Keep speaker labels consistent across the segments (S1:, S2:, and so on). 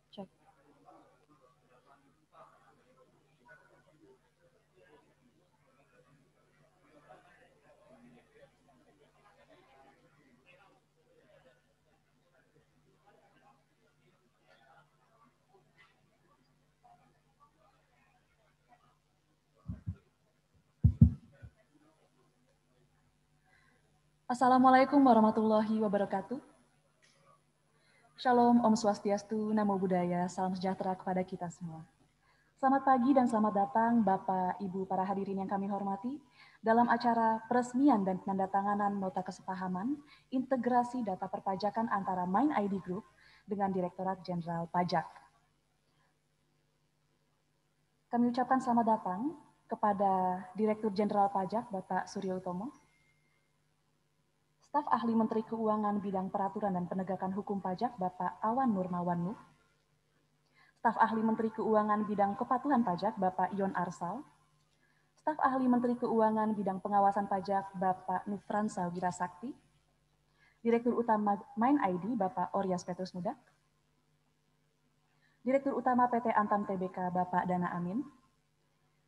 S1: Cek. Assalamualaikum warahmatullahi wabarakatuh. Shalom, Om Swastiastu, Namo Buddhaya, salam sejahtera kepada kita semua. Selamat pagi dan selamat datang Bapak, Ibu, para hadirin yang kami hormati dalam acara peresmian dan penandatanganan Nota Kesepahaman Integrasi Data Perpajakan antara Mind ID Group dengan Direktorat Jenderal Pajak. Kami ucapkan selamat datang kepada Direktur Jenderal Pajak, Bapak Suryo Utomo, Staf Ahli Menteri Keuangan Bidang Peraturan dan Penegakan Hukum Pajak, Bapak Awan Nurmawan Nuh, Staf Ahli Menteri Keuangan Bidang Kepatuhan Pajak, Bapak Yon Arsal, Staf Ahli Menteri Keuangan Bidang Pengawasan Pajak, Bapak Nufransa Wirasakti, Direktur Utama Mind ID, Bapak Oryas Petrus Mudak, Direktur Utama PT Antam Tbk, Bapak Dana Amin,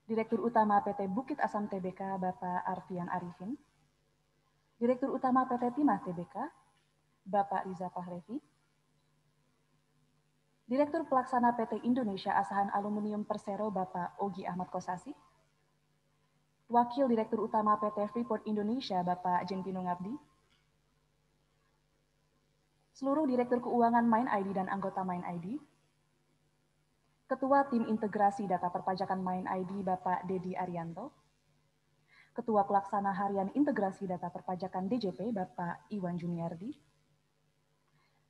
S1: Direktur Utama PT Bukit Asam Tbk, Bapak Arfian Arifin, Direktur Utama PT Timah Tbk, Bapak Riza Fahrevi, Direktur Pelaksana PT Indonesia Asahan Aluminium Persero, Bapak Ogi Ahmad Kosasi, Wakil Direktur Utama PT Freeport Indonesia, Bapak Jentino Ngabdi, seluruh Direktur Keuangan Mind ID dan anggota Mind ID, Ketua Tim Integrasi Data Perpajakan Mind ID, Bapak Dedi Arianto, Ketua Pelaksana Harian Integrasi Data Perpajakan DJP, Bapak Iwan Juniardi,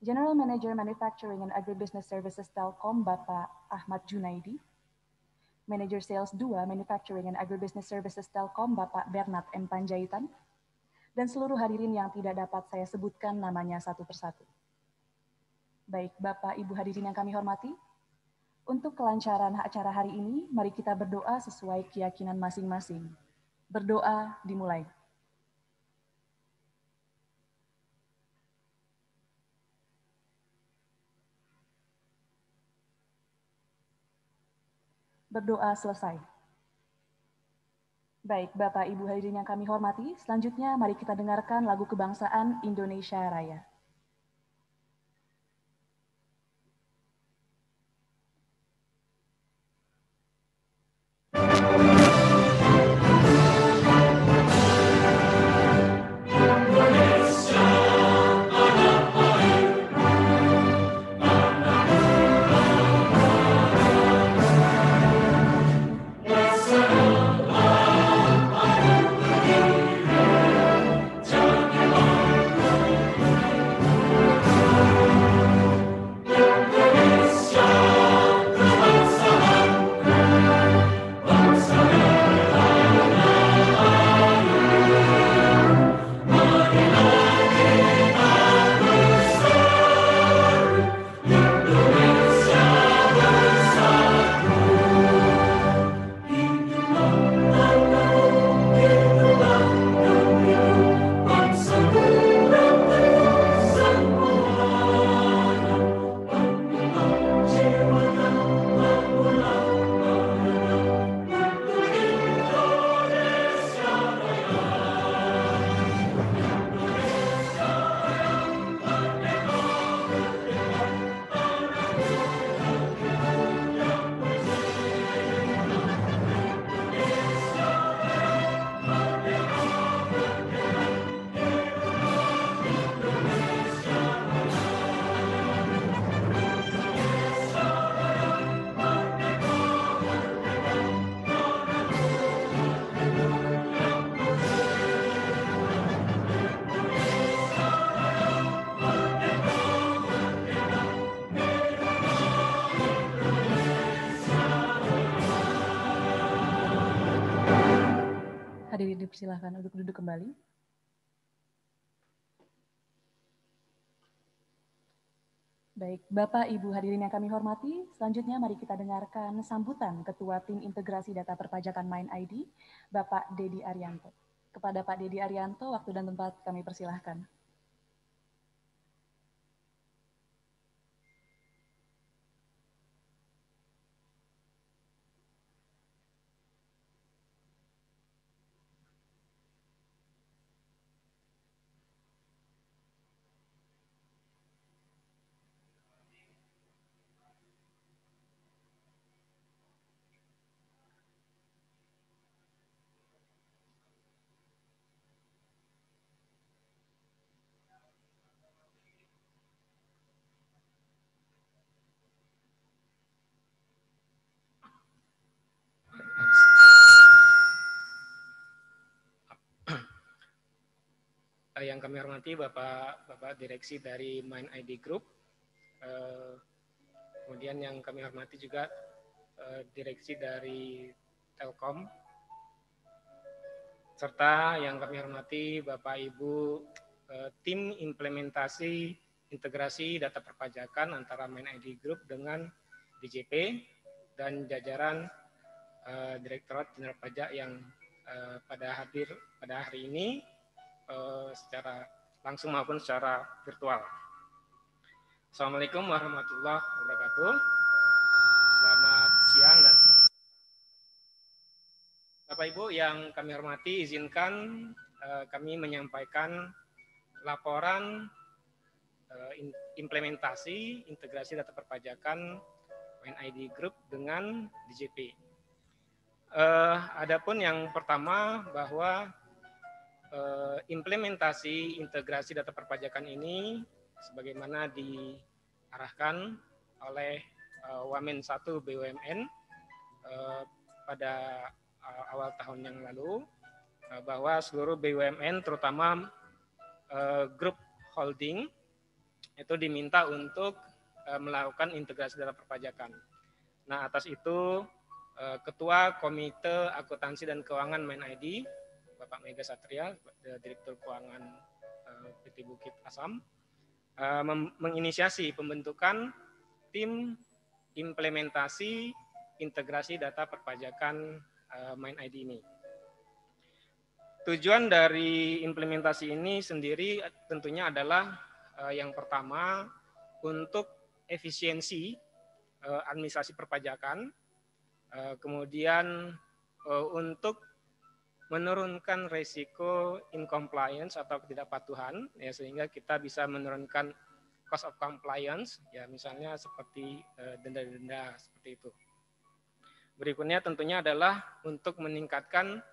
S1: General Manager Manufacturing and Agribusiness Services Telkom, Bapak Ahmad Junaidi, Manager Sales 2 Manufacturing and Agribusiness Services Telkom, Bapak Bernard M. Panjaitan, dan seluruh hadirin yang tidak dapat saya sebutkan namanya satu persatu. Baik, Bapak, Ibu hadirin yang kami hormati, untuk kelancaran acara hari ini, mari kita berdoa sesuai keyakinan masing-masing. Berdoa dimulai. Berdoa selesai. Baik, Bapak Ibu hadirin yang kami hormati, selanjutnya mari kita dengarkan lagu kebangsaan Indonesia Raya. Hadirin dipersilahkan untuk duduk kembali. Baik, Bapak, Ibu hadirin yang kami hormati, selanjutnya mari kita dengarkan sambutan Ketua Tim Integrasi Data Perpajakan Mind ID, Bapak Dedi Arianto. Kepada Pak Dedi Arianto, waktu dan tempat kami persilahkan.
S2: yang kami hormati Bapak Direksi dari Mind ID Group, kemudian yang kami hormati juga Direksi dari Telkom, serta yang kami hormati Bapak Ibu tim implementasi integrasi data perpajakan antara Mind ID Group dengan DJP dan jajaran Direktorat Jenderal Pajak yang pada hari ini secara langsung maupun secara virtual. Assalamualaikum warahmatullahi wabarakatuh. Selamat siang dan selamat Bapak Ibu yang kami hormati, izinkan kami menyampaikan laporan implementasi integrasi data perpajakan Mind ID Group dengan DJP. Adapun yang pertama bahwa implementasi integrasi data perpajakan ini sebagaimana diarahkan oleh Wamen 1 BUMN pada awal tahun yang lalu, bahwa seluruh BUMN terutama grup holding itu diminta untuk melakukan integrasi data perpajakan. Nah, atas itu Ketua Komite Akuntansi dan Keuangan Mind ID Bapak Mega Satria, Direktur Keuangan PT Bukit Asam, menginisiasi pembentukan tim implementasi integrasi data perpajakan Mind ID ini. Tujuan dari implementasi ini sendiri tentunya adalah yang pertama untuk efisiensi administrasi perpajakan, kemudian untuk menurunkan resiko incompliance atau ketidakpatuhan, ya, sehingga kita bisa menurunkan cost of compliance, ya, misalnya seperti denda-denda seperti itu. Berikutnya tentunya adalah untuk meningkatkan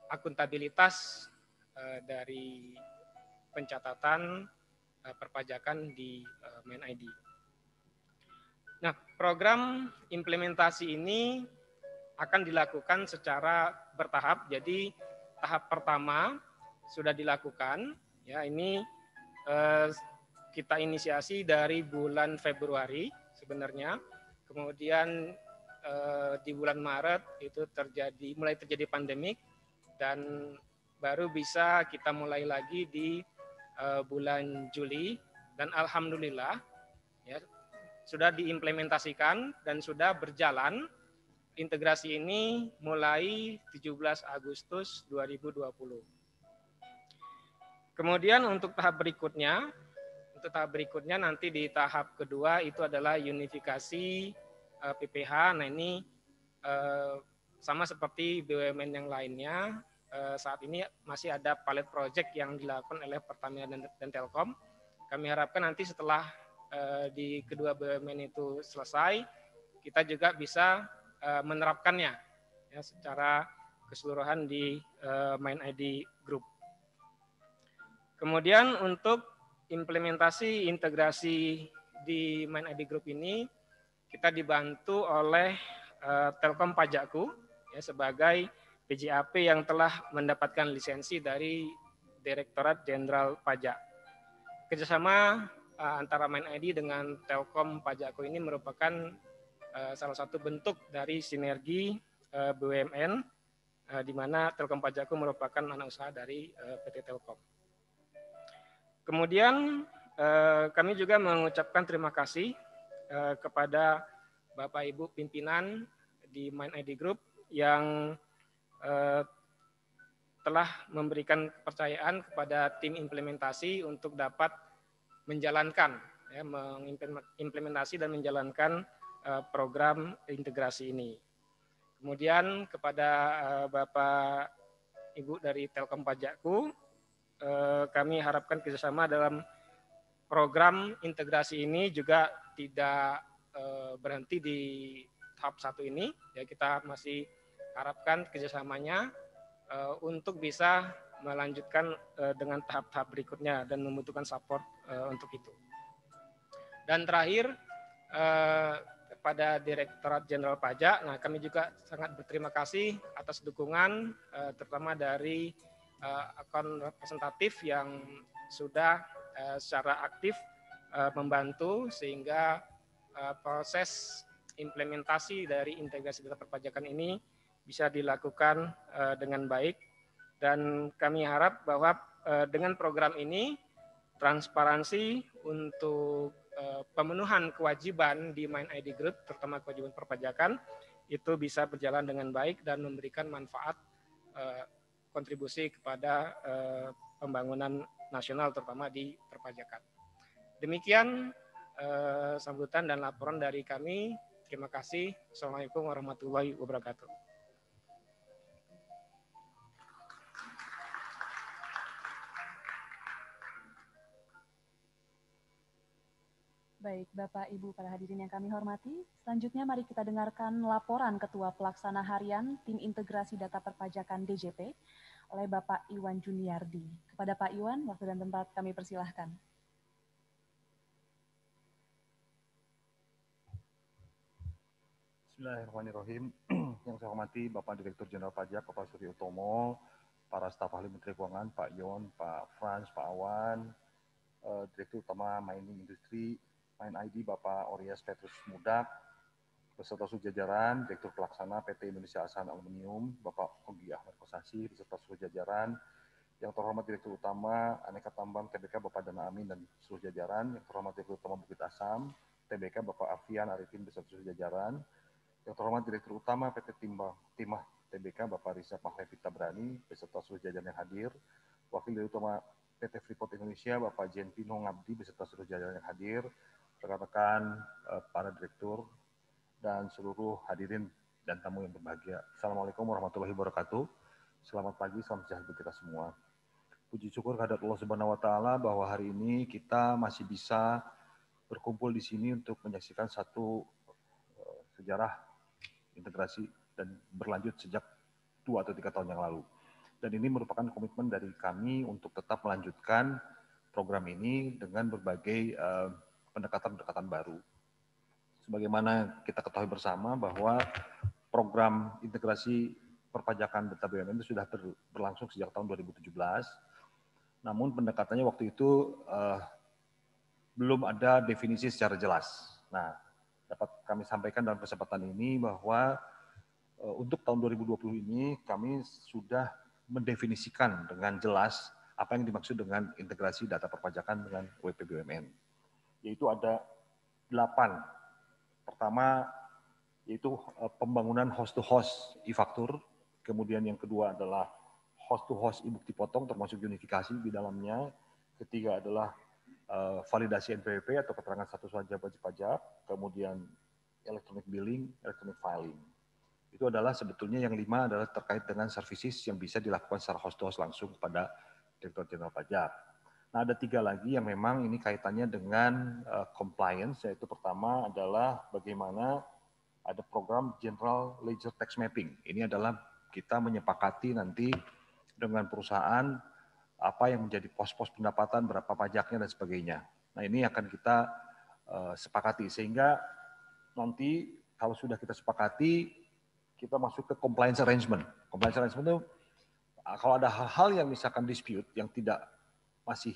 S2: akuntabilitas dari pencatatan perpajakan di Mind ID. Nah, program implementasi ini akan dilakukan secara bertahap. Jadi tahap pertama sudah dilakukan, ya, ini kita inisiasi dari bulan Februari sebenarnya. Kemudian di bulan Maret itu mulai terjadi pandemik, dan baru bisa kita mulai lagi di bulan Juli, dan alhamdulillah ya sudah diimplementasikan dan sudah berjalan. Integrasi ini mulai 17 Agustus 2020. Kemudian untuk tahap berikutnya nanti di tahap kedua itu adalah unifikasi PPH. Nah, ini sama seperti BUMN yang lainnya, saat ini masih ada pilot project yang dilakukan oleh Pertamina dan Telkom. Kami harapkan nanti setelah di kedua BUMN itu selesai, kita juga bisa menerapkannya ya secara keseluruhan di Mind ID Group. Kemudian untuk implementasi integrasi di Mind ID Group ini kita dibantu oleh Telkom Pajakku ya, sebagai PJAP yang telah mendapatkan lisensi dari Direktorat Jenderal Pajak. Kerjasama antara Mind ID dengan Telkom Pajakku ini merupakan salah satu bentuk dari sinergi BUMN, di mana Telkom Pajakku merupakan anak usaha dari PT Telkom. Kemudian kami juga mengucapkan terima kasih kepada Bapak Ibu pimpinan di Mind ID Group yang telah memberikan kepercayaan kepada tim implementasi untuk dapat menjalankan, ya, mengimplementasi dan menjalankan program integrasi ini. Kemudian kepada Bapak Ibu dari Telkom Pajakku, kami harapkan kerjasama dalam program integrasi ini juga tidak berhenti di tahap 1 ini. Ya, kita masih harapkan kerjasamanya untuk bisa melanjutkan dengan tahap-tahap berikutnya dan membutuhkan support untuk itu. Dan terakhir, kepada Direktorat Jenderal Pajak, nah kami juga sangat berterima kasih atas dukungan terutama dari akun representatif yang sudah secara aktif membantu sehingga proses implementasi dari integrasi data perpajakan ini bisa dilakukan dengan baik, dan kami harap bahwa dengan program ini transparansi untuk pemenuhan kewajiban di Mind ID Group, terutama kewajiban perpajakan, itu bisa berjalan dengan baik dan memberikan manfaat kontribusi kepada pembangunan nasional, terutama di perpajakan. Demikian sambutan dan laporan dari kami. Terima kasih. Assalamualaikum warahmatullahi wabarakatuh.
S1: Baik, Bapak, Ibu, para hadirin yang kami hormati. Selanjutnya mari kita dengarkan laporan Ketua Pelaksana Harian Tim Integrasi Data Perpajakan DJP oleh Bapak Iwan Juniardi. Kepada Pak Iwan, waktu dan tempat kami persilahkan.
S3: Bismillahirrahmanirrahim. Yang saya hormati Bapak Direktur Jenderal Pajak, Bapak Suryo Utomo, para staf ahli Menteri Keuangan, Pak Yon, Pak Frans, Pak Awan, Direktur Utama Mining Industri, Mind ID, Bapak Orias Petrus Mudak, beserta seluruh jajaran, Direktur Pelaksana PT Indonesia Asan Aluminium, Bapak Ogi Ahmad Kosasi, beserta seluruh jajaran, yang terhormat Direktur Utama Aneka Tambang TBK, Bapak Dana Amin dan seluruh jajaran, yang terhormat Direktur Utama Bukit Asam, TBK, Bapak Afian Arifin, beserta seluruh jajaran, yang terhormat Direktur Utama PT Timah TBK, Bapak Riza Mahlevi Tabrani, beserta seluruh jajaran yang hadir, Wakil Direktur Utama PT Freeport Indonesia, Bapak Jentino Ngabdi, beserta seluruh jajaran yang hadir, rekan-rekan para direktur, dan seluruh hadirin dan tamu yang berbahagia. Assalamualaikum warahmatullahi wabarakatuh. Selamat pagi, salam sejahtera bagi kita semua. Puji syukur kehadirat Allah Subhanahu wa Ta'ala bahwa hari ini kita masih bisa berkumpul di sini untuk menyaksikan satu sejarah integrasi dan berlanjut sejak 2 atau 3 tahun yang lalu. Dan ini merupakan komitmen dari kami untuk tetap melanjutkan program ini dengan berbagai pendekatan-pendekatan baru. Sebagaimana kita ketahui bersama bahwa program integrasi perpajakan data BUMN itu sudah berlangsung sejak tahun 2017. Namun pendekatannya waktu itu belum ada definisi secara jelas. Nah, dapat kami sampaikan dalam kesempatan ini bahwa untuk tahun 2020 ini kami sudah mendefinisikan dengan jelas apa yang dimaksud dengan integrasi data perpajakan dengan WP BUMN. Yaitu ada 8. Pertama yaitu pembangunan host-to-host e-faktur, kemudian yang kedua adalah host-to-host e-bukti potong termasuk unifikasi di dalamnya, ketiga adalah validasi NPWP atau keterangan status wajib pajak, kemudian electronic billing, electronic filing. Itu adalah sebetulnya yang 5 adalah terkait dengan services yang bisa dilakukan secara host-to-host langsung kepada Direktur Jenderal Pajak. Nah, ada 3 lagi yang memang ini kaitannya dengan compliance, yaitu pertama adalah bagaimana ada program General Ledger Tax Mapping. Ini adalah kita menyepakati nanti dengan perusahaan apa yang menjadi pos-pos pendapatan, berapa pajaknya dan sebagainya. Nah, ini akan kita sepakati sehingga nanti kalau sudah kita sepakati kita masuk ke compliance arrangement. Compliance arrangement itu kalau ada hal-hal yang misalkan dispute yang tidak masih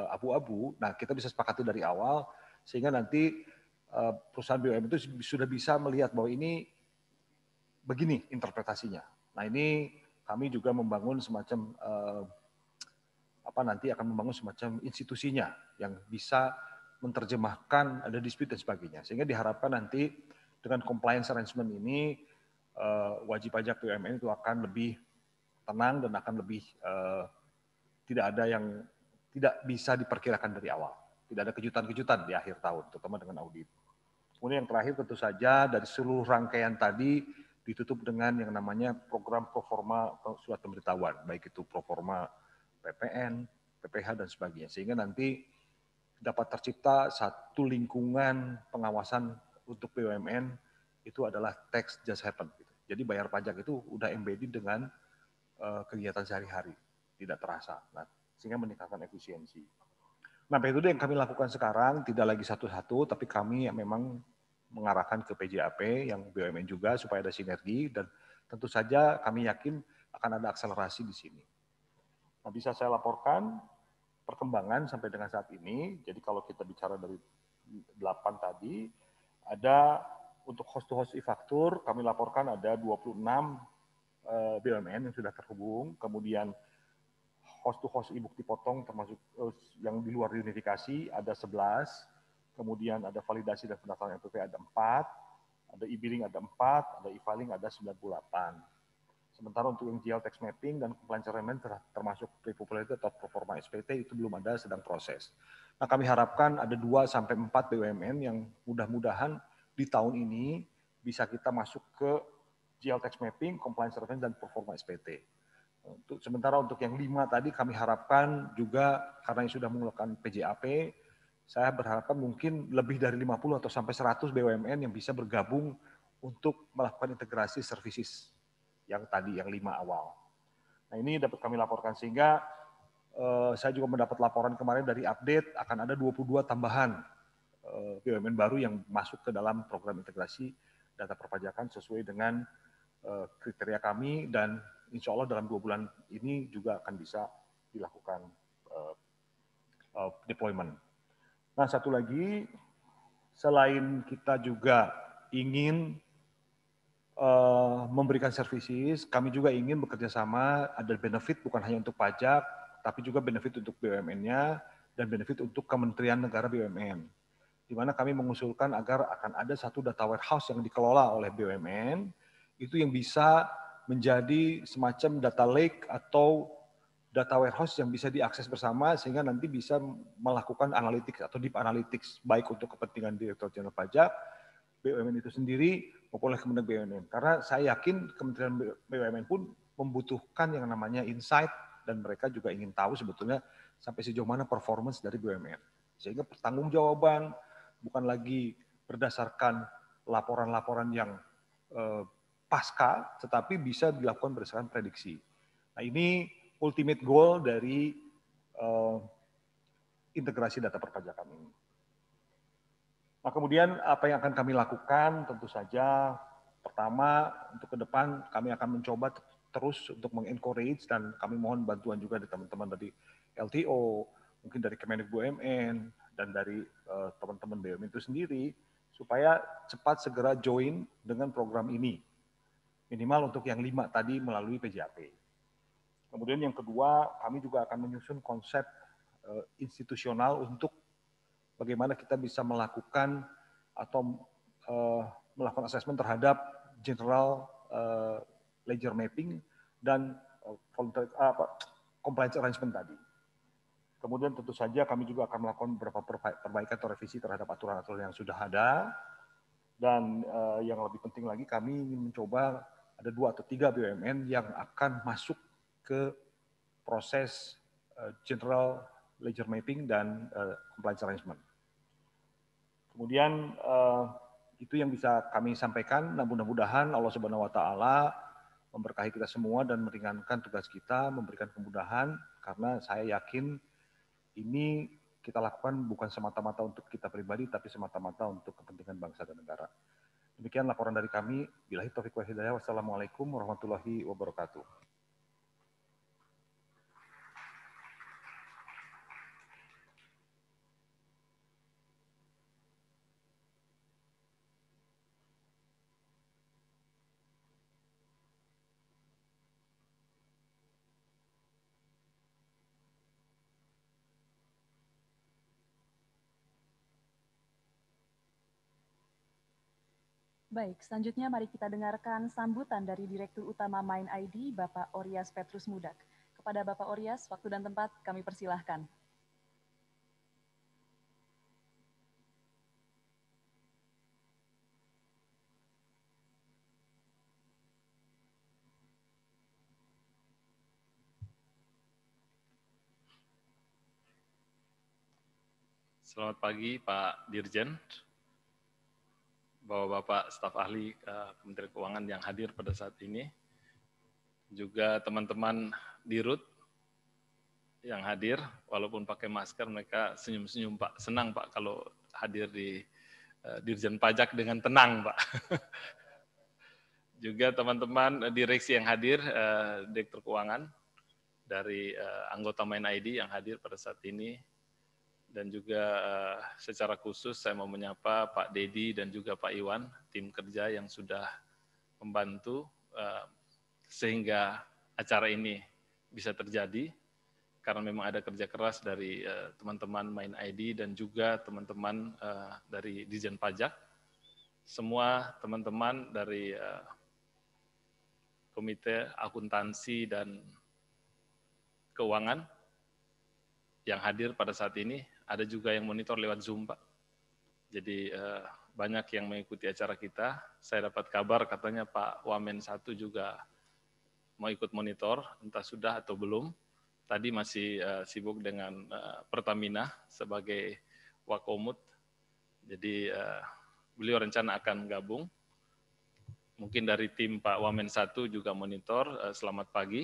S3: abu-abu, nah kita bisa sepakati dari awal sehingga nanti perusahaan BUMN itu sudah bisa melihat bahwa ini begini interpretasinya. Nah, ini kami juga membangun semacam nanti akan membangun semacam institusinya yang bisa menerjemahkan ada dispute dan sebagainya. Sehingga diharapkan nanti dengan compliance arrangement ini wajib pajak BUMN itu akan lebih tenang dan akan lebih tidak ada yang tidak bisa diperkirakan dari awal. Tidak ada kejutan-kejutan di akhir tahun, terutama dengan audit. Kemudian yang terakhir tentu saja dari seluruh rangkaian tadi ditutup dengan yang namanya program proforma surat pemberitahuan, baik itu proforma PPN, PPH dan sebagainya. Sehingga nanti dapat tercipta satu lingkungan pengawasan untuk BUMN itu adalah tax just happen. Jadi bayar pajak itu udah embedded dengan kegiatan sehari-hari, tidak terasa. Nah, sehingga meningkatkan efisiensi. Nah, itu yang kami lakukan sekarang, tidak lagi satu-satu, tapi kami memang mengarahkan ke PJAP yang BUMN juga supaya ada sinergi dan tentu saja kami yakin akan ada akselerasi di sini. Nah, bisa saya laporkan perkembangan sampai dengan saat ini, jadi kalau kita bicara dari 8 tadi, ada untuk host to host e-faktur, kami laporkan ada 26 BUMN yang sudah terhubung, kemudian host to host e-bukti potong termasuk yang di luar unifikasi ada 11, kemudian ada validasi dan pendaftaran NPWP ada 4, ada e-billing ada 4, ada e-filing ada 98. Sementara untuk yang GL tax mapping dan compliance arrangement termasuk pre-populated atau performa SPT itu belum ada, sedang proses. Nah, kami harapkan ada 2-4 BUMN yang mudah-mudahan di tahun ini bisa kita masuk ke GL tax mapping, compliance arrangement dan performa SPT. Sementara untuk yang 5 tadi kami harapkan juga karena yang sudah melakukan PJAP, saya berharapkan mungkin lebih dari 50 atau sampai 100 BUMN yang bisa bergabung untuk melakukan integrasi services yang tadi, yang 5 awal. Nah, ini dapat kami laporkan sehingga saya juga mendapat laporan kemarin dari update akan ada 22 tambahan BUMN baru yang masuk ke dalam program integrasi data perpajakan sesuai dengan kriteria kami, dan insya Allah dalam 2 bulan ini juga akan bisa dilakukan deployment. Nah, satu lagi, selain kita juga ingin memberikan services, kami juga ingin bekerja sama, ada benefit bukan hanya untuk pajak, tapi juga benefit untuk BUMN-nya dan benefit untuk Kementerian Negara BUMN. Di mana kami mengusulkan agar akan ada satu data warehouse yang dikelola oleh BUMN, itu yang bisa menjadi semacam data lake atau data warehouse yang bisa diakses bersama sehingga nanti bisa melakukan analytics atau deep analytics baik untuk kepentingan Direktur Jenderal Pajak, BUMN itu sendiri maupun oleh Kementerian BUMN. Karena saya yakin Kementerian BUMN pun membutuhkan yang namanya insight dan mereka juga ingin tahu sebetulnya sampai sejauh mana performance dari BUMN. Sehingga pertanggungjawaban bukan lagi berdasarkan laporan-laporan yang pasca, tetapi bisa dilakukan berdasarkan prediksi. Nah, ini ultimate goal dari integrasi data perpajakan ini. Nah, kemudian apa yang akan kami lakukan tentu saja pertama untuk ke depan kami akan mencoba terus untuk mengencourage dan kami mohon bantuan juga dari teman-teman dari LTO, mungkin dari Kemenhub BUMN dan dari teman-teman BUMN itu sendiri supaya cepat segera join dengan program ini. Minimal untuk yang 5 tadi melalui PJAP. Kemudian yang kedua, kami juga akan menyusun konsep institusional untuk bagaimana kita bisa melakukan atau melakukan assessment terhadap general ledger mapping dan compliance arrangement tadi. Kemudian tentu saja kami juga akan melakukan beberapa perbaikan atau revisi terhadap aturan-aturan yang sudah ada. Dan yang lebih penting lagi kami ingin mencoba ada 2 atau 3 BUMN yang akan masuk ke proses general ledger mapping dan compliance arrangement. Kemudian itu yang bisa kami sampaikan. Nah, mudah-mudahan Allah Subhanahu wa taala memberkahi kita semua dan meringankan tugas kita, memberikan kemudahan karena saya yakin ini kita lakukan bukan semata-mata untuk kita pribadi tapi semata-mata untuk kepentingan bangsa dan negara. Demikian laporan dari kami. Billahi taufiq wal hidayah. Wassalamualaikum warahmatullahi wabarakatuh.
S1: Baik, selanjutnya mari kita dengarkan sambutan dari Direktur Utama Mind ID, Bapak Oryas Petrus Mudak. Kepada Bapak Oryas, waktu dan tempat kami persilahkan.
S4: Selamat pagi Pak Dirjen, Bapak-Bapak staf ahli Kementerian Keuangan yang hadir pada saat ini, juga teman-teman Dirut yang hadir, walaupun pakai masker mereka senyum-senyum Pak, senang Pak kalau hadir di Dirjen Pajak dengan tenang Pak. Juga teman-teman direksi yang hadir, Direktur Keuangan, dari anggota Main ID yang hadir pada saat ini. Dan juga secara khusus saya mau menyapa Pak Dedi dan juga Pak Iwan, tim kerja yang sudah membantu sehingga acara ini bisa terjadi, karena memang ada kerja keras dari teman-teman Main ID dan juga teman-teman dari Dijen Pajak, semua teman-teman dari Komite Akuntansi dan Keuangan yang hadir pada saat ini. Ada juga yang monitor lewat Zoom, Pak. Jadi banyak yang mengikuti acara kita. Saya dapat kabar katanya Pak Wamen 1 juga mau ikut monitor, entah sudah atau belum. Tadi masih sibuk dengan Pertamina sebagai Wakomut. Jadi beliau rencana akan gabung. Mungkin dari tim Pak Wamen 1 juga monitor. Selamat pagi.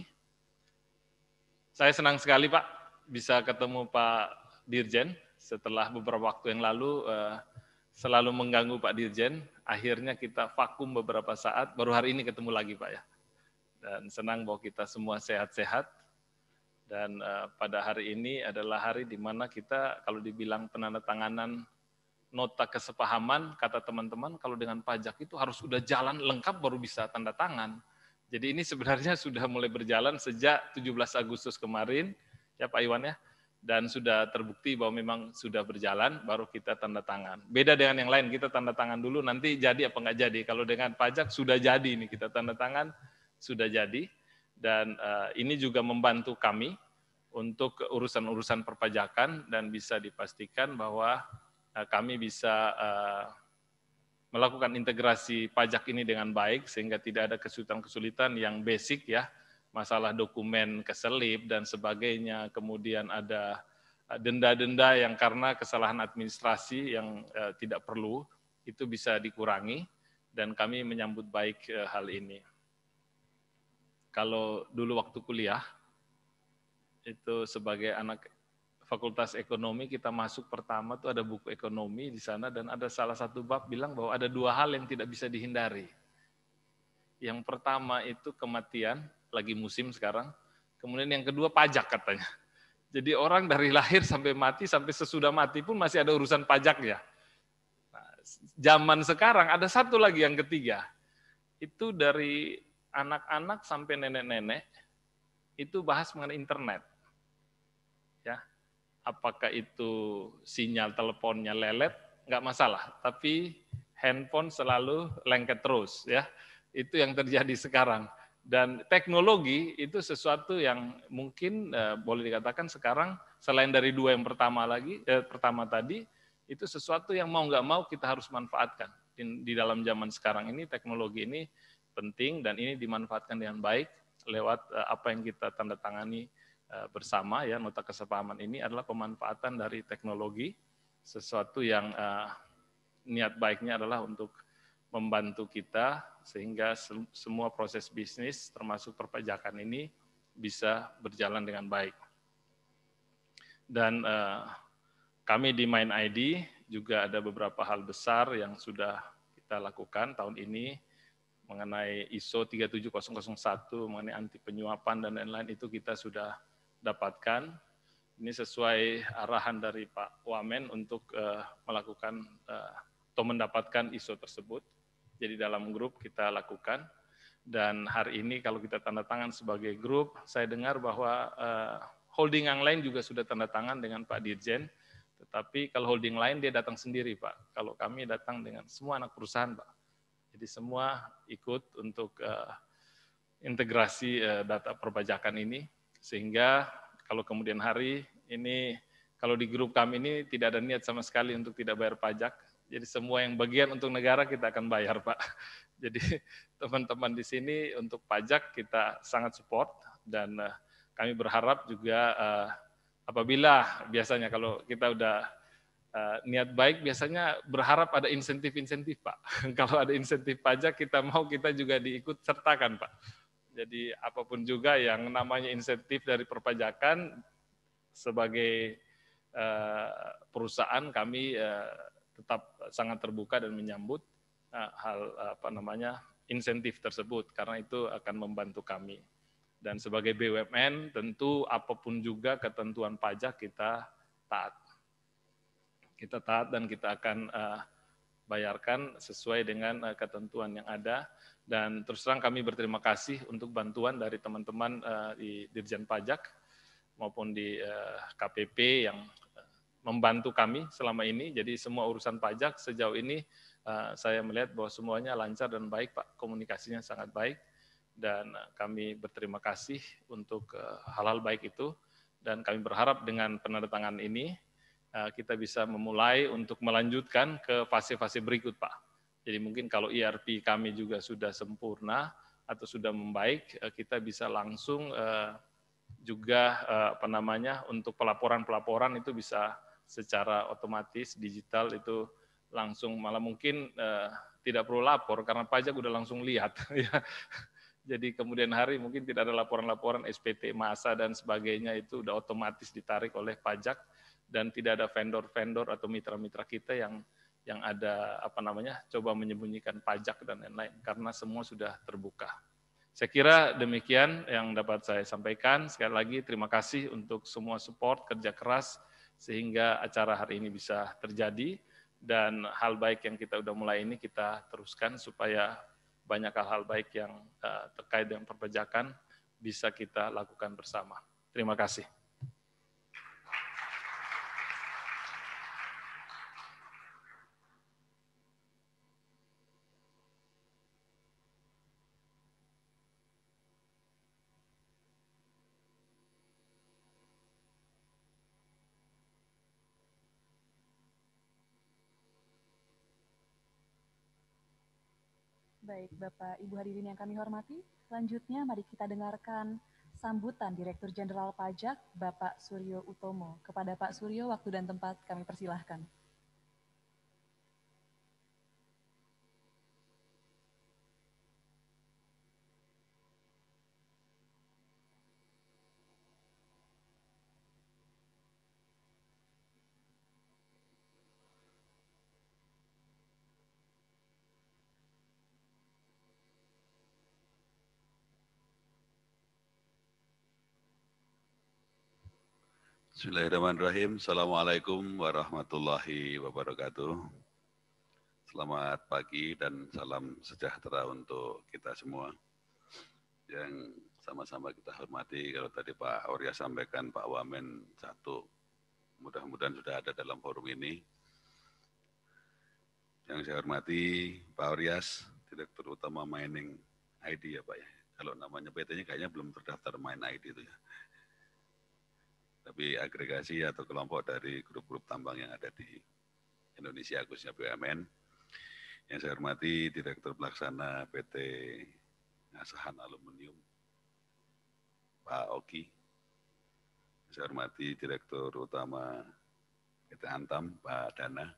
S4: Saya senang sekali Pak bisa ketemu Pak Dirjen. Setelah beberapa waktu yang lalu selalu mengganggu Pak Dirjen. Akhirnya kita vakum beberapa saat, baru hari ini ketemu lagi Pak ya. Dan senang bahwa kita semua sehat-sehat. Dan pada hari ini adalah hari di mana kita kalau dibilang penandatanganan nota kesepahaman, kata teman-teman, kalau dengan pajak itu harus sudah jalan lengkap baru bisa tanda tangan. Jadi ini sebenarnya sudah mulai berjalan sejak 17 Agustus kemarin, ya Pak Iwan ya, dan sudah terbukti bahwa memang sudah berjalan, baru kita tanda tangan. Beda dengan yang lain, kita tanda tangan dulu, nanti jadi apa nggak jadi. Kalau dengan pajak sudah jadi, ini kita tanda tangan, sudah jadi. Dan ini juga membantu kami untuk urusan-urusan perpajakan, dan bisa dipastikan bahwa kami bisa melakukan integrasi pajak ini dengan baik, sehingga tidak ada kesulitan-kesulitan yang basic ya, masalah dokumen keselip dan sebagainya, kemudian ada denda-denda yang karena kesalahan administrasi yang tidak perlu, itu bisa dikurangi, dan kami menyambut baik hal ini. Kalau dulu waktu kuliah, itu sebagai anak Fakultas Ekonomi, kita masuk pertama tuh ada buku ekonomi di sana, dan ada salah satu bab bilang bahwa ada dua hal yang tidak bisa dihindari. Yang pertama itu kematian, lagi musim sekarang. Kemudian yang kedua pajak katanya. Jadi orang dari lahir sampai mati, sampai sesudah mati pun masih ada urusan pajak ya. Nah, zaman sekarang ada satu lagi yang ketiga. Itu dari anak-anak sampai nenek-nenek, itu bahas mengenai internet. Ya. Apakah itu sinyal teleponnya lelet, nggak masalah. Tapi handphone selalu lengket terus, ya. Itu yang terjadi sekarang. Dan teknologi itu sesuatu yang mungkin boleh dikatakan sekarang selain dari dua yang pertama tadi, itu sesuatu yang mau nggak mau kita harus manfaatkan. Di dalam zaman sekarang ini teknologi ini penting, dan ini dimanfaatkan dengan baik lewat apa yang kita tanda tangani bersama ya. Nota kesepahaman ini adalah pemanfaatan dari teknologi, sesuatu yang niat baiknya adalah untuk membantu kita sehingga semua proses bisnis termasuk perpajakan ini bisa berjalan dengan baik. Dan kami di Main ID juga ada beberapa hal besar yang sudah kita lakukan tahun ini mengenai ISO 37001, mengenai anti penyuapan dan lain-lain, itu kita sudah dapatkan. Ini sesuai arahan dari Pak Wamen untuk melakukan atau mendapatkan ISO tersebut. Jadi dalam grup kita lakukan, dan hari ini kalau kita tanda tangan sebagai grup, saya dengar bahwa holding yang lain juga sudah tanda tangan dengan Pak Dirjen, tetapi kalau holding lain dia datang sendiri Pak, kalau kami datang dengan semua anak perusahaan Pak. Jadi semua ikut untuk integrasi data perpajakan ini, sehingga kalau kemudian hari ini, kalau di grup kami ini tidak ada niat sama sekali untuk tidak bayar pajak. Jadi semua yang bagian untuk negara kita akan bayar, Pak. Jadi teman-teman di sini untuk pajak kita sangat support, dan kami berharap juga apabila biasanya kalau kita udah niat baik, biasanya berharap ada insentif-insentif, Pak. Kalau ada insentif pajak kita mau, kita juga diikut sertakan, Pak. Jadi apapun juga yang namanya insentif dari perpajakan, sebagai perusahaan kami tetap sangat terbuka dan menyambut hal insentif tersebut, karena itu akan membantu kami. Dan sebagai BUMN tentu apapun juga ketentuan pajak kita taat. Kita taat dan kita akan bayarkan sesuai dengan ketentuan yang ada. Dan terus terang kami berterima kasih untuk bantuan dari teman-teman di Dirjen Pajak maupun di KPP yang membantu kami selama ini. Jadi semua urusan pajak sejauh ini saya melihat bahwa semuanya lancar dan baik, Pak. Komunikasinya sangat baik. Dan kami berterima kasih untuk hal-hal baik itu. Dan kami berharap dengan penandatangan ini, kita bisa memulai untuk melanjutkan ke fase-fase berikut, Pak. Jadi mungkin kalau ERP kami juga sudah sempurna atau sudah membaik, kita bisa langsung juga untuk pelaporan-pelaporan itu bisa secara otomatis digital itu langsung, malah mungkin tidak perlu lapor karena pajak udah langsung lihat. Jadi kemudian hari mungkin tidak ada laporan-laporan SPT masa dan sebagainya, itu udah otomatis ditarik oleh pajak dan tidak ada vendor-vendor atau mitra-mitra kita yang ada coba menyembunyikan pajak dan lain-lain karena semua sudah terbuka. Saya kira demikian yang dapat saya sampaikan. Sekali lagi terima kasih untuk semua support kerja keras sehingga acara hari ini bisa terjadi, dan hal baik yang kita udah mulai ini kita teruskan supaya banyak hal-hal baik yang terkait dengan perpajakan bisa kita lakukan bersama. Terima kasih.
S1: Baik, Bapak Ibu hadirin yang kami hormati, selanjutnya mari kita dengarkan sambutan Direktur Jenderal Pajak Bapak Suryo Utomo. Kepada Pak Suryo, waktu dan tempat kami persilahkan.
S5: Bismillahirrahmanirrahim. Assalamualaikum warahmatullahi wabarakatuh. Selamat pagi dan salam sejahtera untuk kita semua. Yang sama-sama kita hormati, kalau tadi Pak Auria sampaikan, Pak Wamen satu, mudah-mudahan sudah ada dalam forum ini. Yang saya hormati Pak Aurias, Direktur Utama Mining ID ya Pak ya. Kalau namanya PT-nya kayaknya belum terdaftar Mine ID itu ya. Tapi agregasi atau kelompok dari grup-grup tambang yang ada di Indonesia, khususnya BUMN. Yang saya hormati Direktur Pelaksana PT Asahan Aluminium, Pak Oki. Yang saya hormati Direktur Utama PT Antam, Pak Dana.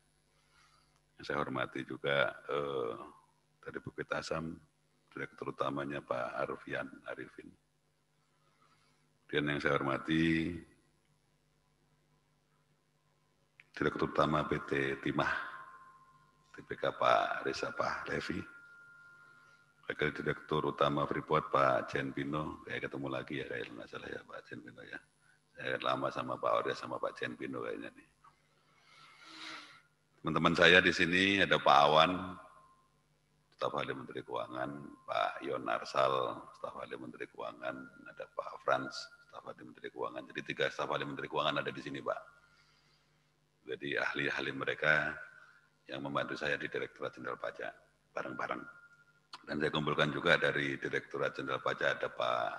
S5: Yang saya hormati juga dari Bukit Asam, Direktur Utamanya Pak Arifin. Dan yang saya hormati Direktur Utama PT Timah, TPK Pak Reza Levi, Wakil Direktur Utama Freeport Pak Jen Pino, kayak ketemu lagi ya, kayak nggak salah ya Pak Jen Pino ya. Saya lama sama Pak Auria sama Pak Jen Pino kayaknya nih. Teman-teman saya di sini ada Pak Awan, Staf Ahli Menteri Keuangan, Pak Yon Arsal, Staf Ahli Menteri Keuangan, ada Pak Frans, Staf Ahli Menteri Keuangan. Jadi 3 Staf Ahli Menteri Keuangan ada di sini Pak. Jadi ahli-ahli mereka yang membantu saya di Direktorat Jenderal Pajak bareng-bareng. Dan saya kumpulkan juga dari Direktorat Jenderal Pajak ada Pak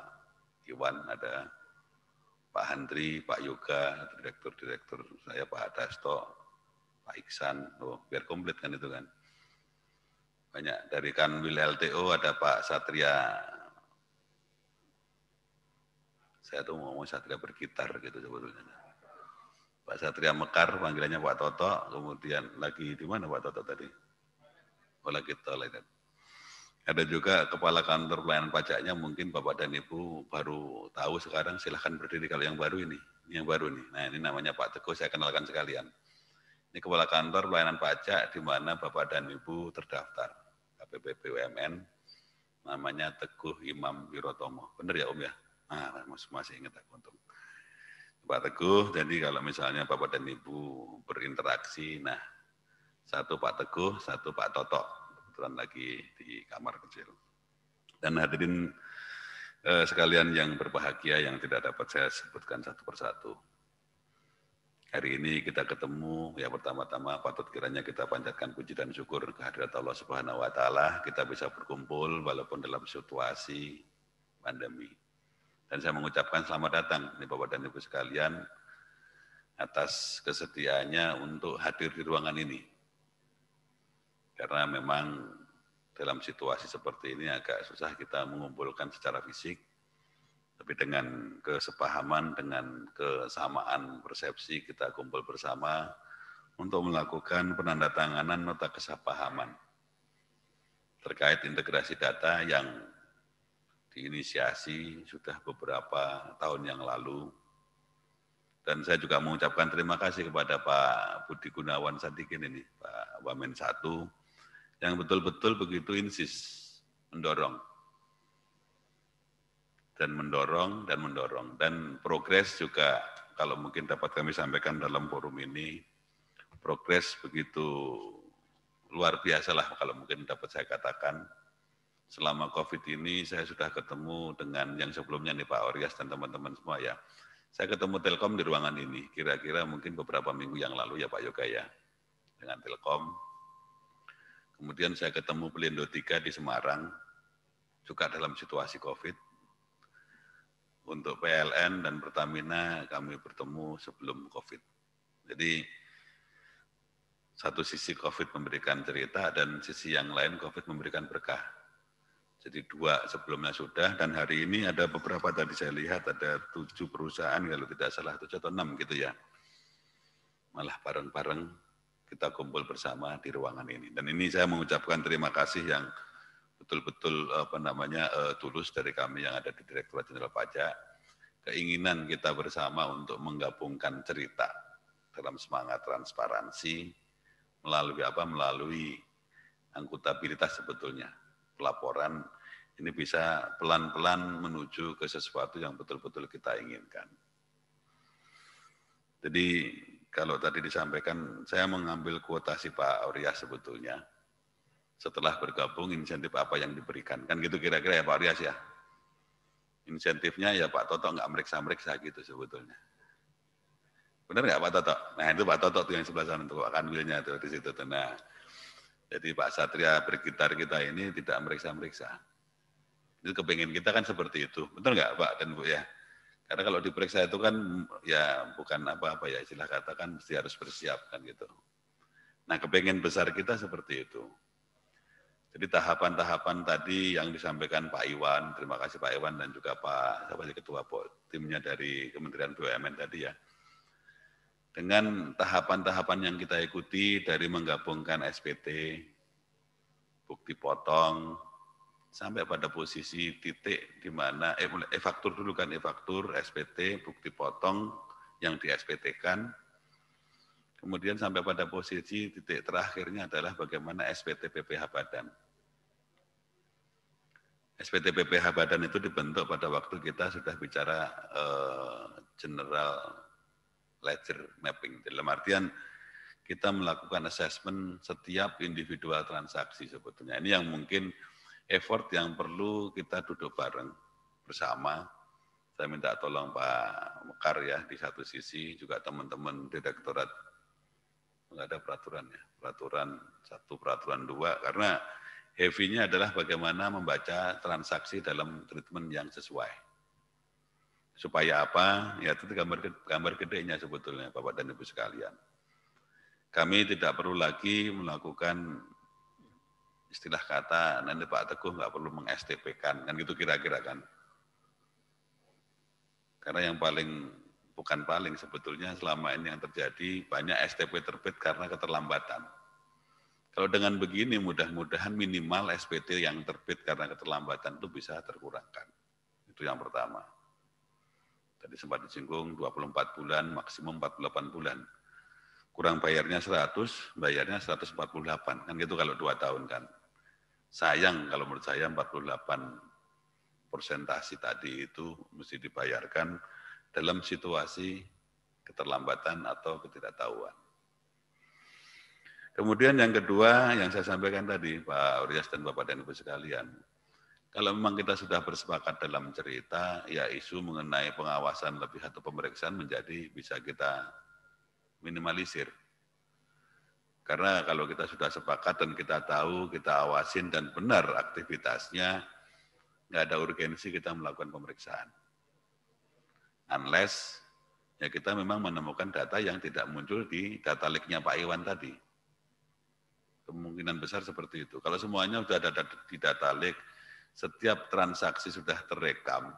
S5: Iwan, ada Pak Handri, Pak Yoga, direktur-direktur saya Pak Dasto, Pak Iksan, biar komplit kan itu kan. Banyak dari Kanwil LTO ada Pak Satria, saya tuh ngomong Satria bergitar gitu sebetulnya. Pak Satria Mekar, panggilannya Pak Toto, kemudian lagi di mana Pak Toto tadi? Oh lagi toilet. Ada juga Kepala Kantor Pelayanan Pajaknya, mungkin Bapak dan Ibu baru tahu sekarang, silahkan berdiri kalau yang baru ini yang baru nih. Nah ini namanya Pak Teguh, saya kenalkan sekalian. Ini Kepala Kantor Pelayanan Pajak di mana Bapak dan Ibu terdaftar, KPP BUMN, namanya Teguh Imam Wirotomo. Benar ya Om ya? Masih ingat aku untung. Pak Teguh, jadi kalau misalnya Bapak dan Ibu berinteraksi, nah satu Pak Teguh, satu Pak Toto, kebetulan lagi di kamar kecil. Dan hadirin sekalian yang berbahagia yang tidak dapat saya sebutkan satu persatu. Hari ini kita ketemu, ya pertama-tama patut kiranya kita panjatkan puji dan syukur kehadirat Allah Subhanahu wa Ta'ala, kita bisa berkumpul walaupun dalam situasi pandemi. Dan saya mengucapkan selamat datang nih Bapak dan Ibu sekalian atas kesediaannya untuk hadir di ruangan ini. Karena memang dalam situasi seperti ini agak susah kita mengumpulkan secara fisik, tapi dengan kesepahaman, dengan kesamaan persepsi kita kumpul bersama untuk melakukan penandatanganan nota kesepahaman terkait integrasi data yang diinisiasi sudah beberapa tahun yang lalu. Dan saya juga mengucapkan terima kasih kepada Pak Budi Gunawan Sadikin ini, Pak Wamen 1, yang betul-betul begitu insist mendorong. Dan progres juga kalau mungkin dapat kami sampaikan dalam forum ini, progres begitu luar biasa lah kalau mungkin dapat saya katakan. Selama COVID ini saya sudah ketemu dengan yang sebelumnya nih Pak Orias dan teman-teman semua ya. Saya ketemu Telkom di ruangan ini, kira-kira mungkin beberapa minggu yang lalu ya Pak Yoga ya, dengan Telkom. Kemudian saya ketemu Pelindo 3 di Semarang, juga dalam situasi COVID. Untuk PLN dan Pertamina kami bertemu sebelum COVID. Jadi satu sisi COVID memberikan cerita dan sisi yang lain COVID memberikan berkah. Jadi 2 sebelumnya sudah, dan hari ini ada beberapa tadi saya lihat ada 7 perusahaan kalau tidak salah 7 atau 6 gitu ya. Malah bareng-bareng kita kumpul bersama di ruangan ini. Dan ini saya mengucapkan terima kasih yang betul-betul tulus dari kami yang ada di Direktorat Jenderal Pajak. Keinginan kita bersama untuk menggabungkan cerita dalam semangat transparansi melalui apa? Melalui akuntabilitas sebetulnya. Pelaporan ini bisa pelan-pelan menuju ke sesuatu yang betul-betul kita inginkan. Jadi kalau tadi disampaikan, saya mengambil kuotasi Pak Orias sebetulnya. Setelah bergabung insentif apa yang diberikan, kan gitu kira-kira ya Pak Orias ya. Insentifnya ya Pak Toto nggak meriksa-meriksa gitu sebetulnya. Benar nggak Pak Toto? Nah itu Pak Toto tuh yang sebelah sana tuh kanwilnya tuh di situ tuh. Nah, jadi Pak Satria Bergitar kita ini tidak meriksa-meriksa. Itu kepingin kita kan seperti itu. Betul nggak Pak dan Bu ya? Karena kalau diperiksa itu kan ya bukan apa-apa ya, istilah kata kan mesti harus bersiap kan gitu. Nah kepingin besar kita seperti itu. Jadi tahapan-tahapan tadi yang disampaikan Pak Iwan, terima kasih Pak Iwan dan juga Pak Ketua timnya dari Kementerian BUMN tadi ya. Dengan tahapan-tahapan yang kita ikuti dari menggabungkan SPT, bukti potong, sampai pada posisi titik di mana e-faktur dulu kan, e-faktur, SPT, bukti potong yang di SPT-kan, kemudian sampai pada posisi titik terakhirnya adalah bagaimana SPT PPH Badan. SPT PPH Badan itu dibentuk pada waktu kita sudah bicara general ledger mapping. Dalam artian kita melakukan assessment setiap individual transaksi sebetulnya. Ini yang mungkin effort yang perlu kita duduk bareng bersama. Saya minta tolong Pak Mekar ya di satu sisi, juga teman-teman direktorat, nggak ada peraturannya, peraturan 1, peraturan 2, karena heavy-nya adalah bagaimana membaca transaksi dalam treatment yang sesuai. Supaya apa? Ya itu gambar gedenya sebetulnya Bapak dan Ibu sekalian. Kami tidak perlu lagi melakukan istilah kata nanti Pak Teguh nggak perlu meng-STP-kan, kan gitu kira-kira kan. Karena yang bukan paling sebetulnya selama ini yang terjadi banyak STP terbit karena keterlambatan. Kalau dengan begini mudah-mudahan minimal SPT yang terbit karena keterlambatan itu bisa terkurangkan. Itu yang pertama. Tadi sempat disinggung 24 bulan, maksimum 48 bulan. Kurang bayarnya 100, bayarnya 148. Kan gitu kalau 2 tahun kan. Sayang kalau menurut saya 48 persentase tadi itu mesti dibayarkan dalam situasi keterlambatan atau ketidaktahuan. Kemudian yang kedua yang saya sampaikan tadi, Pak Orias dan Bapak dan Ibu sekalian, kalau memang kita sudah bersepakat dalam cerita, ya isu mengenai pengawasan lebih atau pemeriksaan menjadi bisa kita minimalisir. Karena kalau kita sudah sepakat dan kita tahu, kita awasin dan benar aktivitasnya, nggak ada urgensi kita melakukan pemeriksaan. Unless ya kita memang menemukan data yang tidak muncul di data lake-nya Pak Iwan tadi. Kemungkinan besar seperti itu. Kalau semuanya sudah ada di data lake, setiap transaksi sudah terekam,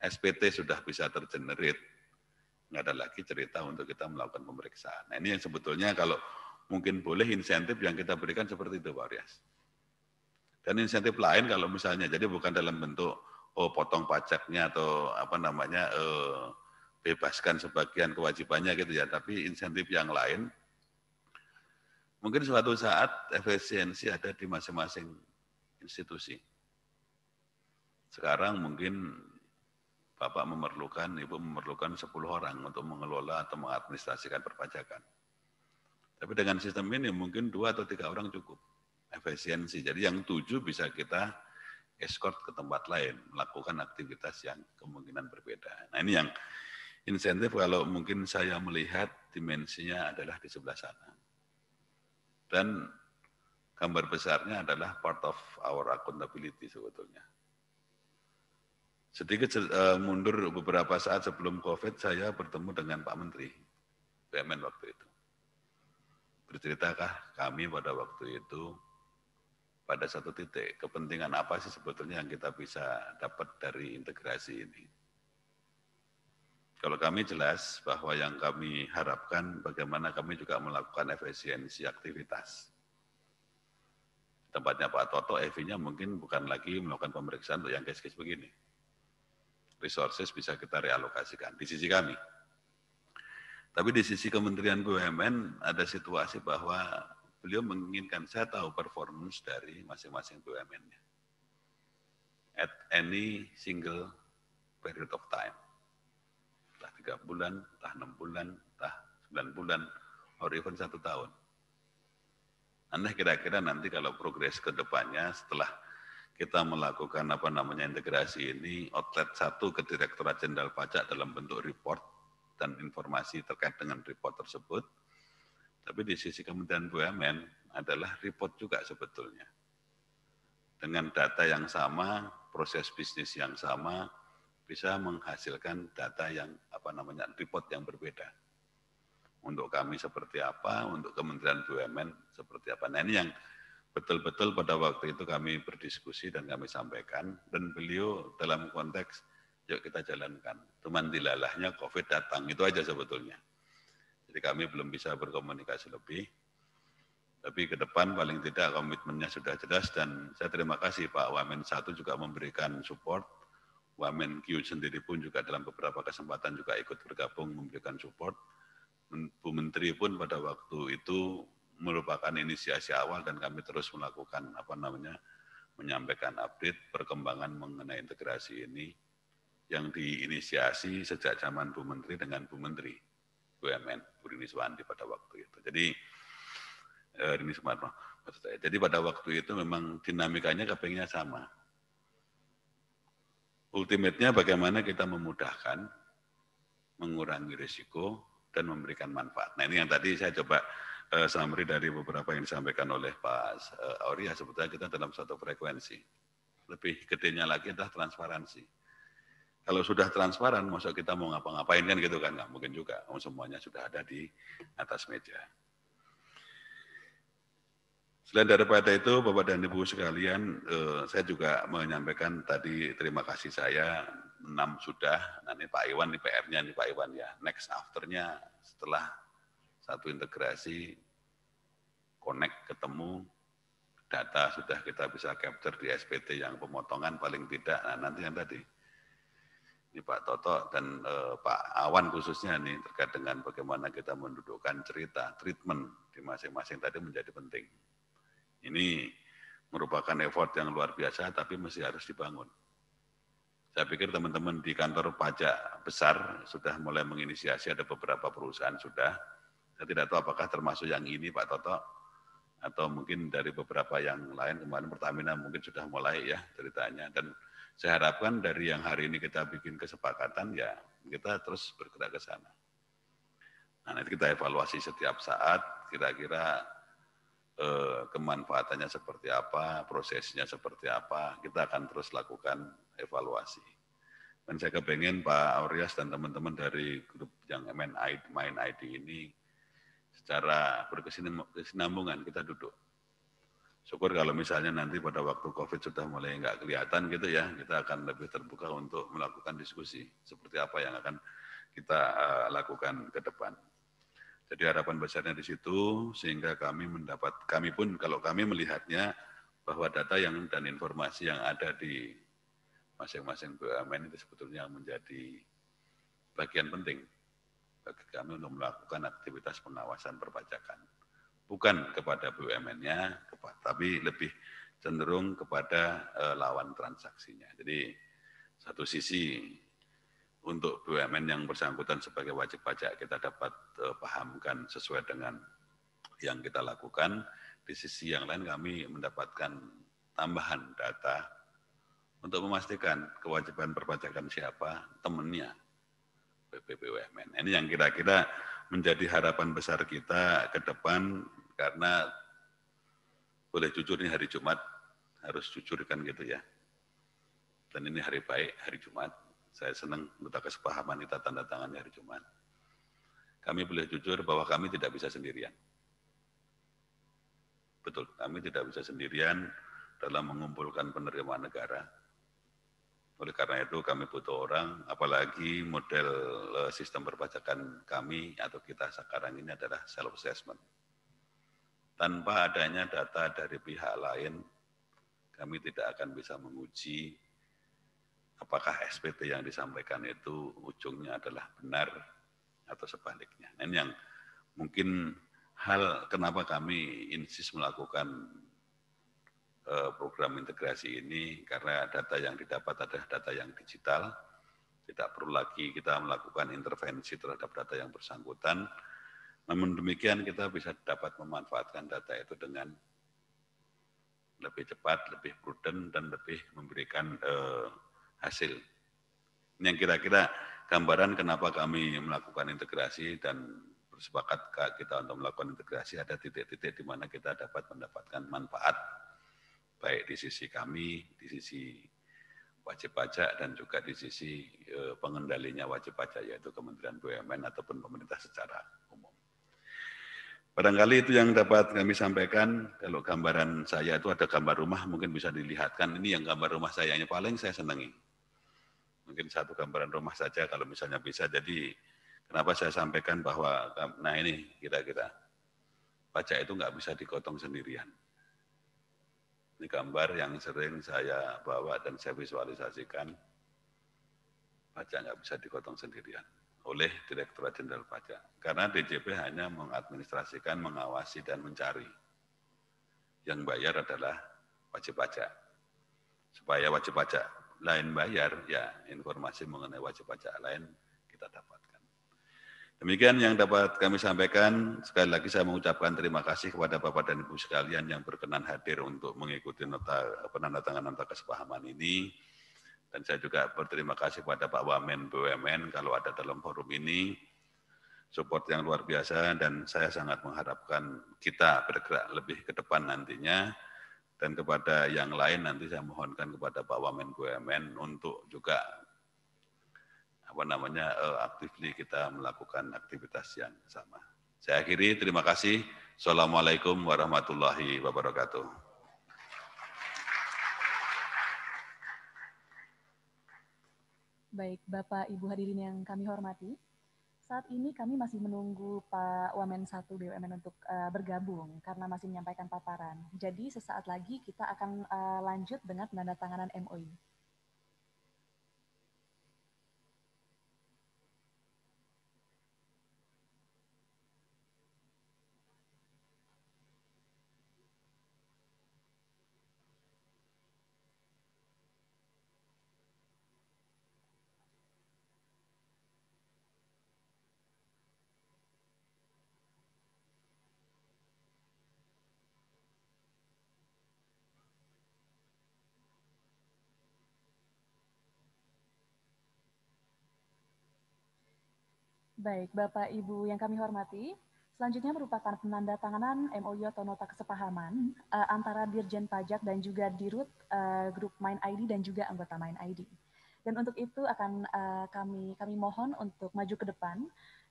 S5: SPT sudah bisa tergenerate, nggak ada lagi cerita untuk kita melakukan pemeriksaan. Nah ini yang sebetulnya kalau mungkin boleh insentif yang kita berikan seperti itu Pak Rias. Dan insentif lain kalau misalnya, jadi bukan dalam bentuk potong pajaknya atau bebaskan sebagian kewajibannya gitu ya, tapi insentif yang lain, mungkin suatu saat efisiensi ada di masing-masing institusi. Sekarang mungkin Bapak memerlukan, Ibu memerlukan 10 orang untuk mengelola atau mengadministrasikan perpajakan. Tapi dengan sistem ini mungkin 2 atau 3 orang cukup efisiensi. Jadi yang 7 bisa kita escort ke tempat lain, melakukan aktivitas yang kemungkinan berbeda. Nah ini yang insentif kalau mungkin saya melihat dimensinya adalah di sebelah sana. Dan gambar besarnya adalah part of our accountability sebetulnya. Sedikit mundur beberapa saat sebelum COVID, saya bertemu dengan Pak Menteri BUMN waktu itu. Berceritakah kami pada waktu itu pada satu titik, kepentingan apa sih sebetulnya yang kita bisa dapat dari integrasi ini? Kalau kami jelas bahwa yang kami harapkan bagaimana kami juga melakukan efisiensi aktivitas. Tempatnya Pak Toto, EV-nya mungkin bukan lagi melakukan pemeriksaan untuk yang case-case begini. Resources bisa kita realokasikan di sisi kami. Tapi di sisi Kementerian BUMN ada situasi bahwa beliau menginginkan, saya tahu performance dari masing-masing BUMN-nya. At any single period of time. Entah 3 bulan, entah 6 bulan, entah 9 bulan, or even 1 tahun. Anda kira-kira nanti kalau progres ke depannya setelah kita melakukan integrasi ini, outlet 1 ke Direktorat Jenderal Pajak dalam bentuk report dan informasi terkait dengan report tersebut. Tapi di sisi Kementerian BUMN adalah report juga sebetulnya. Dengan data yang sama, proses bisnis yang sama, bisa menghasilkan data yang report yang berbeda. Untuk kami seperti apa, untuk Kementerian BUMN seperti apa. Nah ini yang betul-betul pada waktu itu kami berdiskusi dan kami sampaikan, dan beliau dalam konteks yuk kita jalankan. Cuman dilalahnya COVID datang, itu aja sebetulnya. Jadi kami belum bisa berkomunikasi lebih. Tapi ke depan paling tidak komitmennya sudah jelas, dan saya terima kasih Pak Wamen 1 juga memberikan support. Wamen Q sendiri pun juga dalam beberapa kesempatan juga ikut bergabung memberikan support. Bu Menteri pun pada waktu itu merupakan inisiasi awal dan kami terus melakukan menyampaikan update perkembangan mengenai integrasi ini yang diinisiasi sejak zaman Bu Menteri dengan Bu Menteri BUMN, Bu Rini Suwandi pada waktu itu. Jadi Rini Sumarno maksud saya. Jadi pada waktu itu memang dinamikanya kepingnya sama. Ultimate-nya bagaimana kita memudahkan, mengurangi risiko, dan memberikan manfaat. Nah ini yang tadi saya coba summary dari beberapa yang disampaikan oleh Pak Auria, sebetulnya kita dalam satu frekuensi. Lebih gedenya lagi adalah transparansi. Kalau sudah transparan, maksud kita mau ngapa-ngapain kan gitu kan, nggak mungkin juga. Semuanya sudah ada di atas meja. Selain daripada itu, Bapak dan Ibu sekalian, saya juga menyampaikan tadi terima kasih saya 6 sudah. Nah ini Pak Iwan, ini PR-nya nih Pak Iwan ya. Next after-nya setelah satu integrasi, connect, ketemu, data sudah kita bisa capture di SPT yang pemotongan paling tidak. Nah nanti yang tadi, ini Pak Toto dan Pak Awan khususnya nih terkait dengan bagaimana kita mendudukkan cerita, treatment di masing-masing tadi menjadi penting. Ini merupakan effort yang luar biasa tapi mesti harus dibangun. Saya pikir teman-teman di kantor pajak besar sudah mulai menginisiasi, ada beberapa perusahaan sudah. Saya tidak tahu apakah termasuk yang ini Pak Toto, atau mungkin dari beberapa yang lain. Kemarin Pertamina mungkin sudah mulai ya ceritanya. Dan saya harapkan dari yang hari ini kita bikin kesepakatan, ya kita terus bergerak ke sana. Nah, nanti kita evaluasi setiap saat, kira-kira kemanfaatannya seperti apa, prosesnya seperti apa, kita akan terus lakukan evaluasi. Dan saya kepengen Pak Aureas dan teman-teman dari grup yang Main ID ini secara berkesinambungan kita duduk. Syukur kalau misalnya nanti pada waktu COVID sudah mulai nggak kelihatan gitu ya, kita akan lebih terbuka untuk melakukan diskusi seperti apa yang akan kita lakukan ke depan. Jadi harapan besarnya di situ, sehingga kami pun kalau kami melihatnya bahwa data dan informasi yang ada di masing-masing BUMN itu sebetulnya menjadi bagian penting bagi kami untuk melakukan aktivitas pengawasan perpajakan. Bukan kepada BUMN-nya, tapi lebih cenderung kepada lawan transaksinya. Jadi satu sisi untuk BUMN yang bersangkutan sebagai wajib pajak kita dapat pahamkan sesuai dengan yang kita lakukan. Di sisi yang lain kami mendapatkan tambahan data untuk memastikan kewajiban perpajakan siapa, temannya BUMN. Ini yang kira-kira menjadi harapan besar kita ke depan, karena boleh jujur ini hari Jumat, harus jujur kan gitu ya. Dan ini hari baik, hari Jumat. Saya senang minta kesepahaman kita tanda tangan hari Jumat. Kami boleh jujur bahwa kami tidak bisa sendirian. Betul, kami tidak bisa sendirian dalam mengumpulkan penerimaan negara. Oleh karena itu kami butuh orang, apalagi model sistem perpajakan kami atau kita sekarang ini adalah self-assessment. Tanpa adanya data dari pihak lain, kami tidak akan bisa menguji apakah SPT yang disampaikan itu ujungnya adalah benar atau sebaliknya. Ini yang mungkin hal kenapa kami insist melakukan program integrasi ini, karena data yang didapat adalah data yang digital, tidak perlu lagi kita melakukan intervensi terhadap data yang bersangkutan. Namun demikian kita bisa dapat memanfaatkan data itu dengan lebih cepat, lebih prudent, dan lebih memberikan hasil. Ini yang kira-kira gambaran kenapa kami melakukan integrasi dan bersepakat kita untuk melakukan integrasi. Ada titik-titik di mana kita dapat mendapatkan manfaat, baik di sisi kami, di sisi wajib pajak, dan juga di sisi pengendalinya wajib pajak, yaitu Kementerian BUMN ataupun pemerintah secara umum. Barangkali itu yang dapat kami sampaikan. Kalau gambaran saya itu ada gambar rumah, mungkin bisa dilihatkan. Ini yang gambar rumah saya yang paling saya senangi. Mungkin satu gambaran rumah saja kalau misalnya bisa. Jadi kenapa saya sampaikan bahwa, nah ini kira-kira pajak itu nggak bisa digotong sendirian. Ini gambar yang sering saya bawa dan saya visualisasikan. Pajak nggak bisa digotong sendirian oleh Direktorat Jenderal Pajak. Karena DJP hanya mengadministrasikan, mengawasi, dan mencari. Yang bayar adalah wajib pajak. Supaya wajib pajak lain bayar, ya informasi mengenai wajib pajak lain kita dapatkan. Demikian yang dapat kami sampaikan. Sekali lagi saya mengucapkan terima kasih kepada Bapak dan Ibu sekalian yang berkenan hadir untuk mengikuti penandatanganan nota kesepahaman ini. Dan saya juga berterima kasih kepada Pak Wamen BUMN kalau ada dalam forum ini. Support yang luar biasa, dan saya sangat mengharapkan kita bergerak lebih ke depan nantinya. Dan kepada yang lain nanti saya mohonkan kepada Pak Wamen BUMN untuk juga aktifly kita melakukan aktivitas yang sama. Saya akhiri, terima kasih. Assalamualaikum warahmatullahi wabarakatuh.
S1: Baik, Bapak Ibu hadirin yang kami hormati, saat ini kami masih menunggu Pak Wamen 1 BUMN untuk bergabung karena masih menyampaikan paparan. Jadi sesaat lagi kita akan lanjut dengan penandatanganan MOU. Baik, Bapak Ibu yang kami hormati, selanjutnya merupakan penandatanganan MOU atau nota kesepahaman antara Dirjen Pajak dan juga Dirut Grup Mind ID dan juga anggota Mind ID. Dan untuk itu akan kami mohon untuk maju ke depan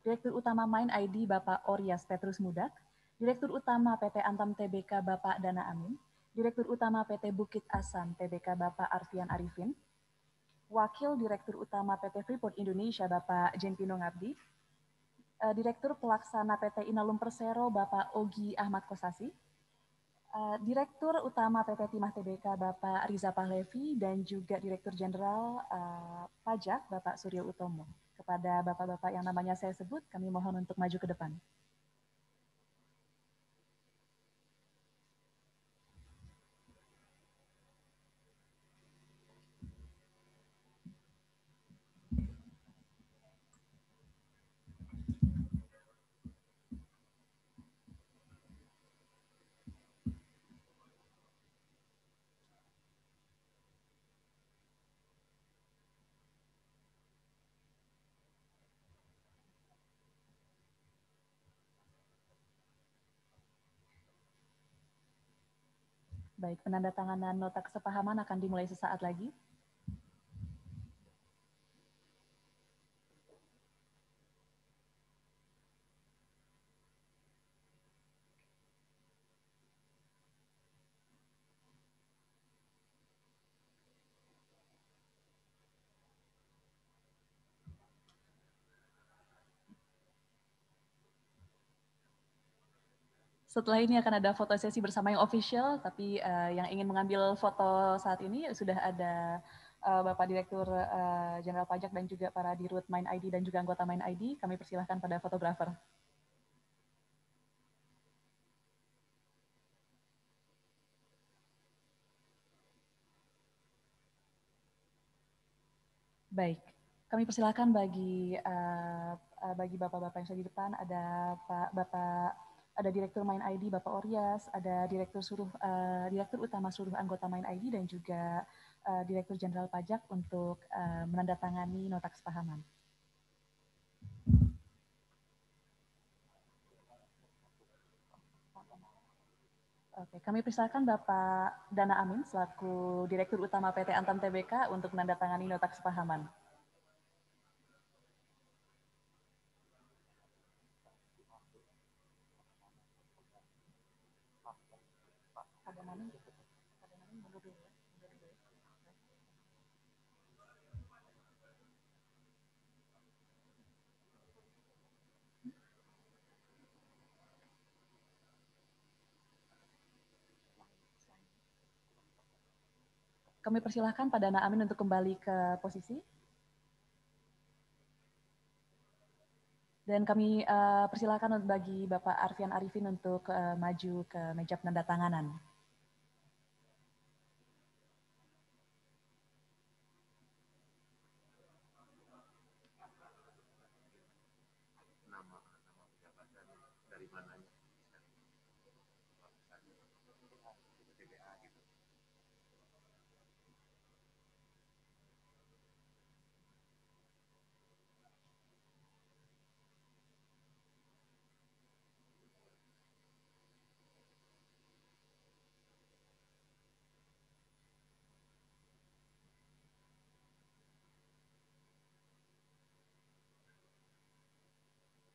S1: Direktur Utama Mind ID Bapak Oryas Petrus Mudak, Direktur Utama PT Antam Tbk Bapak Dana Amin, Direktur Utama PT Bukit Asam Tbk Bapak Arfian Arifin, Wakil Direktur Utama PT Freeport Indonesia Bapak Jempino Ngabdi, Direktur Pelaksana PT Inalum Persero Bapak Ogi Ahmad Kosasi, Direktur Utama PT Timah Tbk Bapak Riza Pahlevi, dan juga Direktur Jenderal Pajak Bapak Suryo Utomo. Kepada Bapak-Bapak yang namanya saya sebut, kami mohon untuk maju ke depan. Baik, penandatanganan nota kesepahaman akan dimulai sesaat lagi. Setelah ini akan ada foto sesi bersama yang official, tapi yang ingin mengambil foto saat ini sudah ada Bapak Direktur Jenderal Pajak dan juga para Dirut Mind ID dan juga anggota Mind ID. Kami persilahkan pada fotografer. Baik, kami persilahkan bagi bapak-bapak yang sudah di depan, ada ada Direktur Mind ID Bapak Oryas, ada Direktur Utama seluruh anggota Mind ID dan juga Direktur Jenderal Pajak untuk menandatangani nota kesepahaman. Oke, kami persilakan Bapak Dana Amin selaku Direktur Utama PT Antam Tbk untuk menandatangani nota kesepahaman. Kami persilahkan Pak Dana Amin untuk kembali ke posisi. Dan kami persilahkan bagi Bapak Arfian Arifin untuk maju ke meja penandatanganan.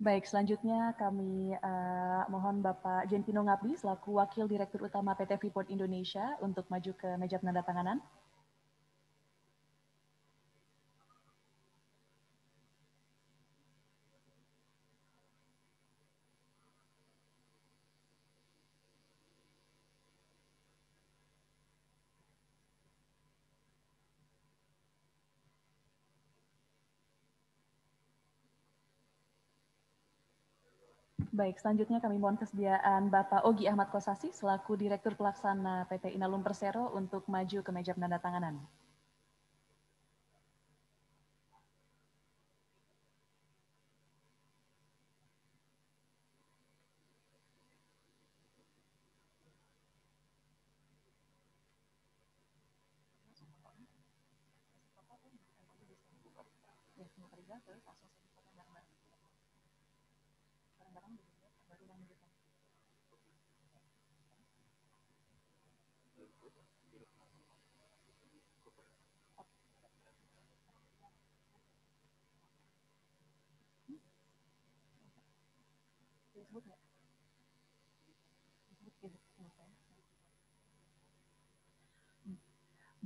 S1: Baik, selanjutnya kami mohon Bapak Jempino Ngabdi selaku Wakil Direktur Utama PT Freeport Indonesia untuk maju ke meja penandatanganan. Baik, selanjutnya kami mohon kesediaan Bapak Ogi Ahmad Kosasi selaku Direktur Pelaksana PT Inalum Persero untuk maju ke meja penandatanganan.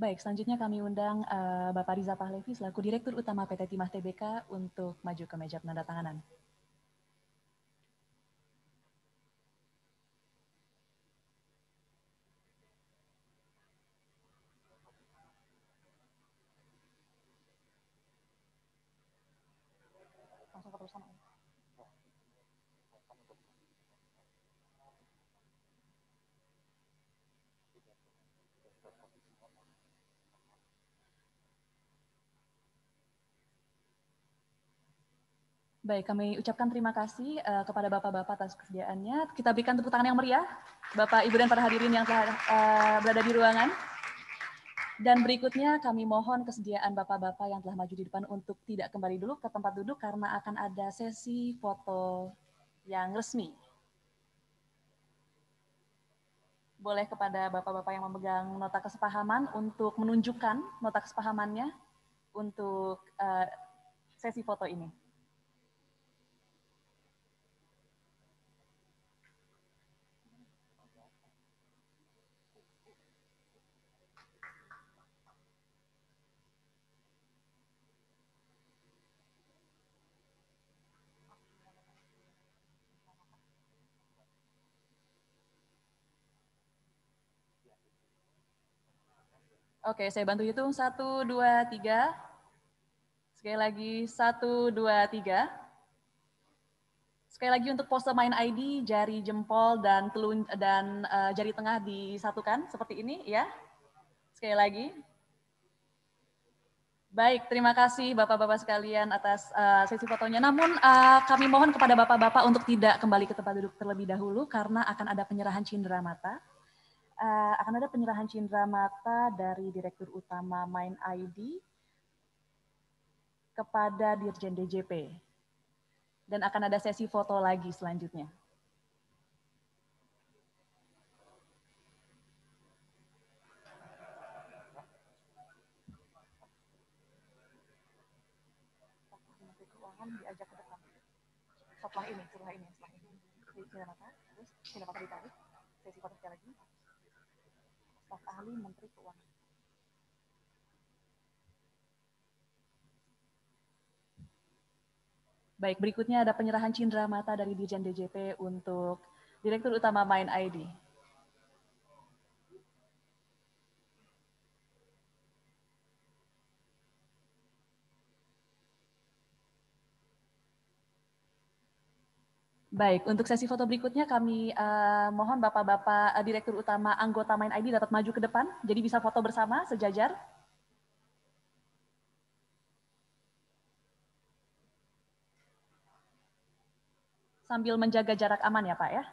S1: Baik, selanjutnya kami undang Bapak Riza Pahlevi selaku Direktur Utama PT Timah Tbk untuk maju ke meja penandatanganan. Langsung foto bersama. Baik, kami ucapkan terima kasih kepada Bapak-Bapak atas kesediaannya. Kita berikan tepuk tangan yang meriah, Bapak, Ibu, dan para hadirin yang telah berada di ruangan. Dan berikutnya kami mohon kesediaan Bapak-Bapak yang telah maju di depan untuk tidak kembali dulu ke tempat duduk karena akan ada sesi foto yang resmi. Boleh kepada Bapak-Bapak yang memegang nota kesepahaman untuk menunjukkan nota kesepahamannya untuk sesi foto ini. Oke, saya bantu hitung. 1, 2, 3. Sekali lagi, 1, 2, 3. Sekali lagi untuk pose main ID, jari jempol dan jari tengah disatukan seperti ini ya. Sekali lagi. Baik, terima kasih Bapak-Bapak sekalian atas sesi fotonya. Namun kami mohon kepada Bapak-Bapak untuk tidak kembali ke tempat duduk terlebih dahulu karena akan ada penyerahan cindera mata. Akan ada penyerahan cindera mata dari Direktur Utama Main ID kepada Dirjen DJP. Dan akan ada sesi foto lagi selanjutnya. Diajak ke depan. Setelah ini. Cindera mata, terus cindera mata ditarik, sesi foto sekali lagi. Staf ahli Menteri Keuangan. Baik, berikutnya ada penyerahan cindera mata dari Dirjen DJP untuk Direktur Utama Main ID. Baik, untuk sesi foto berikutnya kami mohon Bapak-Bapak Direktur Utama anggota Main ID dapat maju ke depan, jadi bisa foto bersama sejajar. Sambil menjaga jarak aman ya Pak ya.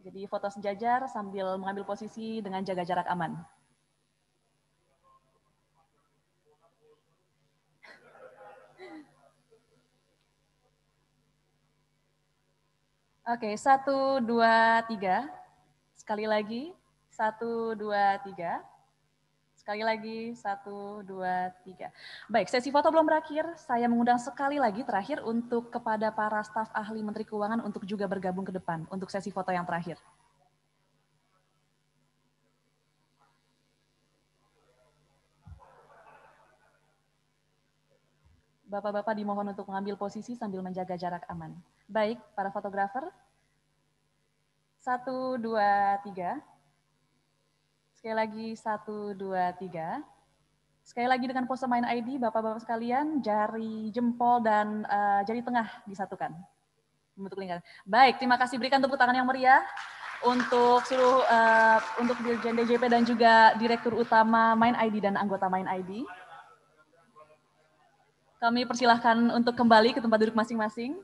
S1: Jadi foto sejajar sambil mengambil posisi dengan jaga jarak aman. Oke, 1, 2, 3. Sekali lagi, 1, 2, 3. Sekali lagi, 1, 2, 3. Baik, sesi foto belum berakhir. Saya mengundang sekali lagi terakhir untuk kepada para staf ahli Menteri Keuangan untuk juga bergabung ke depan untuk sesi foto yang terakhir. Bapak-bapak dimohon untuk mengambil posisi sambil menjaga jarak aman. Baik, para fotografer. 1, 2, 3. Sekali lagi, 1, 2, 3. Sekali lagi dengan pose Main ID, Bapak-Bapak sekalian, jari jempol dan jari tengah disatukan. Membentuk lingkaran. Baik, terima kasih. Berikan tepuk tangan yang meriah untuk seluruh untuk Dirjen DJP dan juga Direktur Utama Main ID dan anggota Main ID. Kami persilahkan untuk kembali ke tempat duduk masing-masing.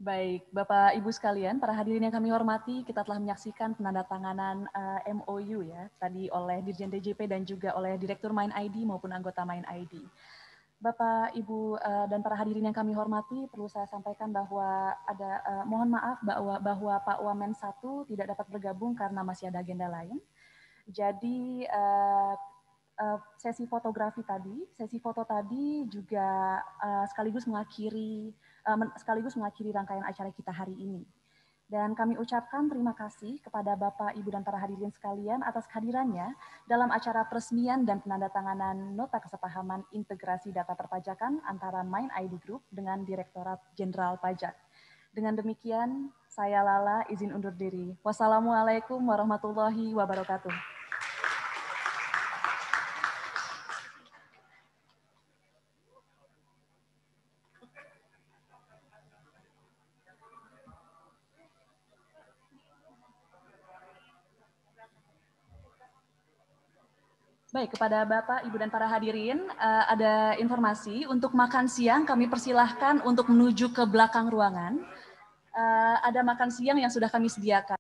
S1: Baik, Bapak Ibu sekalian, para hadirin yang kami hormati, kita telah menyaksikan penandatanganan MOU ya, tadi oleh Dirjen DJP dan juga oleh Direktur Main ID maupun anggota Main ID. Bapak, Ibu, dan para hadirin yang kami hormati, perlu saya sampaikan bahwa mohon maaf bahwa Pak Wamen 1 tidak dapat bergabung karena masih ada agenda lain. Jadi sesi foto tadi juga sekaligus mengakhiri rangkaian acara kita hari ini. Dan kami ucapkan terima kasih kepada Bapak, Ibu, dan para hadirin sekalian atas kehadirannya dalam acara peresmian dan penandatanganan Nota Kesepahaman Integrasi Data Perpajakan antara Main ID Group dengan Direktorat Jenderal Pajak. Dengan demikian, saya Lala izin undur diri. Wassalamualaikum warahmatullahi wabarakatuh. Baik, kepada Bapak, Ibu, dan para hadirin, ada informasi untuk makan siang kami persilahkan untuk menuju ke belakang ruangan. Ada makan siang yang sudah kami sediakan.